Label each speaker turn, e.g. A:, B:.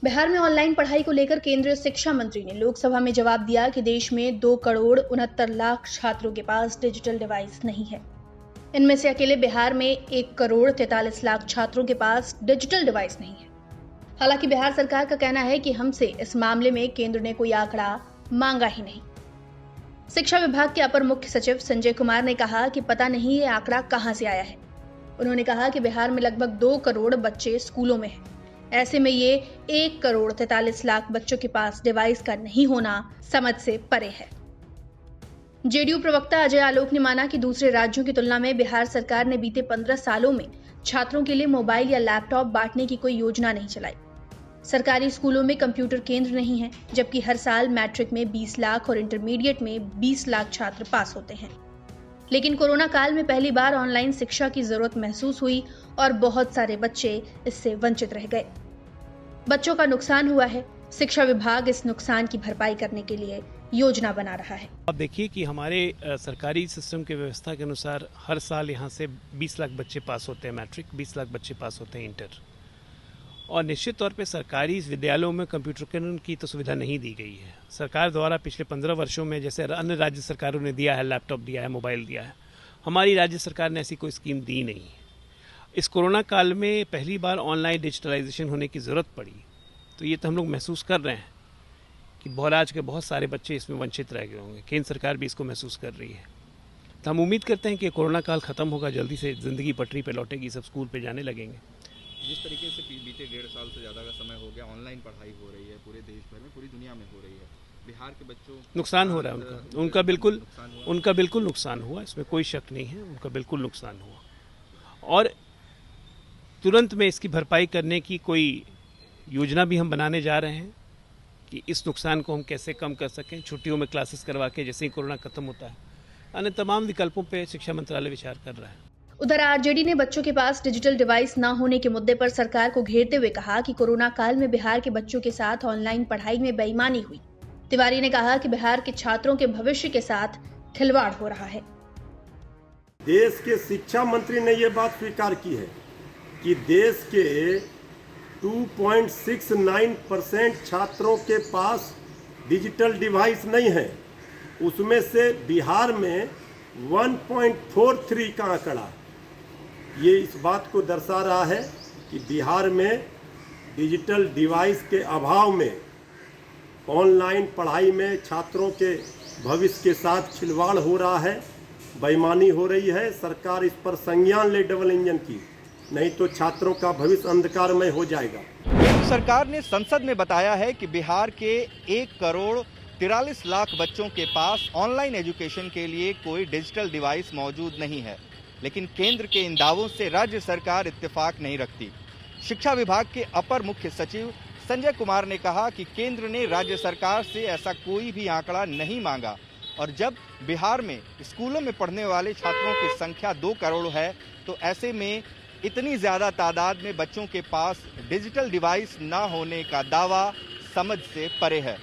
A: बिहार में ऑनलाइन पढ़ाई को लेकर केंद्रीय शिक्षा मंत्री ने लोकसभा में जवाब दिया कि देश में 2,69,00,000 छात्रों के पास डिजिटल डिवाइस नहीं है। इनमें से अकेले बिहार में 1,43,00,000 छात्रों के पास डिजिटल डिवाइस नहीं है। हालांकि बिहार सरकार का कहना है कि हमसे इस मामले में केंद्र ने कोई आंकड़ा मांगा ही नहीं। शिक्षा विभाग के अपर मुख्य सचिव संजय कुमार ने कहा कि पता नहीं ये आंकड़ा कहां से आया है। उन्होंने कहा कि बिहार में लगभग 2 करोड़ बच्चे स्कूलों में हैं। ऐसे में ये 1,43,00,000 बच्चों के पास डिवाइस का नहीं होना समझ से परे है। जेडीयू प्रवक्ता अजय आलोक ने माना कि दूसरे राज्यों की तुलना में बिहार सरकार ने बीते 15 सालों में छात्रों के लिए मोबाइल या लैपटॉप बांटने की कोई योजना नहीं चलाई। सरकारी स्कूलों में कंप्यूटर केंद्र नहीं है, जबकि हर साल मैट्रिक में 20 लाख और इंटरमीडिएट में 20 लाख छात्र पास होते हैं। लेकिन कोरोना काल में पहली बार ऑनलाइन शिक्षा की जरूरत महसूस हुई और बहुत सारे बच्चे इससे वंचित रह गए। बच्चों का नुकसान हुआ है। शिक्षा विभाग इस नुकसान की भरपाई करने के लिए योजना बना रहा है।
B: आप देखिए कि हमारे सरकारी सिस्टम की व्यवस्था के अनुसार हर साल यहाँ से 20 लाख बच्चे पास होते हैं मैट्रिक, 20 लाख बच्चे पास होते हैं इंटर। और निश्चित तौर पे सरकारी विद्यालयों में कंप्यूटर की तो सुविधा नहीं दी गई है। सरकार द्वारा पिछले 15 वर्षों में जैसे अन्य राज्य सरकारों ने दिया है, लैपटॉप दिया है, मोबाइल दिया है, हमारी राज्य सरकार ने ऐसी कोई स्कीम दी नहीं। इस कोरोना काल में पहली बार ऑनलाइन डिजिटलाइजेशन होने की ज़रूरत पड़ी, तो ये तो हम लोग महसूस कर रहे हैं कि बहुराज के बहुत सारे बच्चे इसमें वंचित रह गए होंगे। केंद्र सरकार भी इसको महसूस कर रही है। तो हम उम्मीद करते हैं कि कोरोना काल ख़त्म होगा, जल्दी से ज़िंदगी पटरी पर लौटेगी, सब स्कूल पे जाने लगेंगे।
C: जिस तरीके से बीते 1.5 साल से ज़्यादा का समय हो गया ऑनलाइन पढ़ाई हो रही है, पूरे देश भर में, पूरी दुनिया में हो रही है, बिहार के बच्चों
B: नुकसान हो रहा है। उनका बिल्कुल नुकसान हुआ, इसमें कोई शक नहीं है। उनका बिल्कुल नुकसान हुआ और तुरंत में इसकी भरपाई करने की कोई योजना भी हम बनाने जा रहे हैं कि इस नुकसान को हम कैसे कम कर सकें। छुट्टियों में क्लासेस करवा के जैसे ही कोरोना खत्म होता है, अन्य तमाम विकल्पों पर शिक्षा मंत्रालय विचार कर रहा है।
A: उधर आरजेडी ने बच्चों के पास डिजिटल डिवाइस न होने के मुद्दे पर सरकार को घेरते हुए कहा कि कोरोना काल में बिहार के बच्चों के साथ ऑनलाइन पढ़ाई में बेईमानी हुई। तिवारी ने कहा कि बिहार के छात्रों के भविष्य के साथ खिलवाड़ हो रहा है।
D: देश के शिक्षा मंत्री ने यह बात स्वीकार की है कि देश के 2.69% छात्रों के पास डिजिटल डिवाइस नहीं है। उसमें से बिहार में 1.43 का आंकड़ा ये इस बात को दर्शा रहा है कि बिहार में डिजिटल डिवाइस के अभाव में ऑनलाइन पढ़ाई में छात्रों के भविष्य के साथ खिलवाड़ हो रहा है, बेईमानी हो रही है। सरकार इस पर संज्ञान ले डबल इंजन की, नहीं तो छात्रों का भविष्य अंधकारमय हो जाएगा।
E: केंद्र सरकार ने संसद में बताया है कि बिहार के 1,43,00,000 बच्चों के पास ऑनलाइन एजुकेशन के लिए कोई डिजिटल डिवाइस मौजूद नहीं है। लेकिन केंद्र के इन दावों से राज्य सरकार इत्तेफाक नहीं रखती। शिक्षा विभाग के अपर मुख्य सचिव संजय कुमार ने कहा कि केंद्र ने राज्य सरकार से ऐसा कोई भी आंकड़ा नहीं मांगा और जब बिहार में स्कूलों में पढ़ने वाले छात्रों की संख्या 2 करोड़ है, तो ऐसे में इतनी ज्यादा तादाद में बच्चों के पास डिजिटल डिवाइस न होने का दावा समझ से परे है।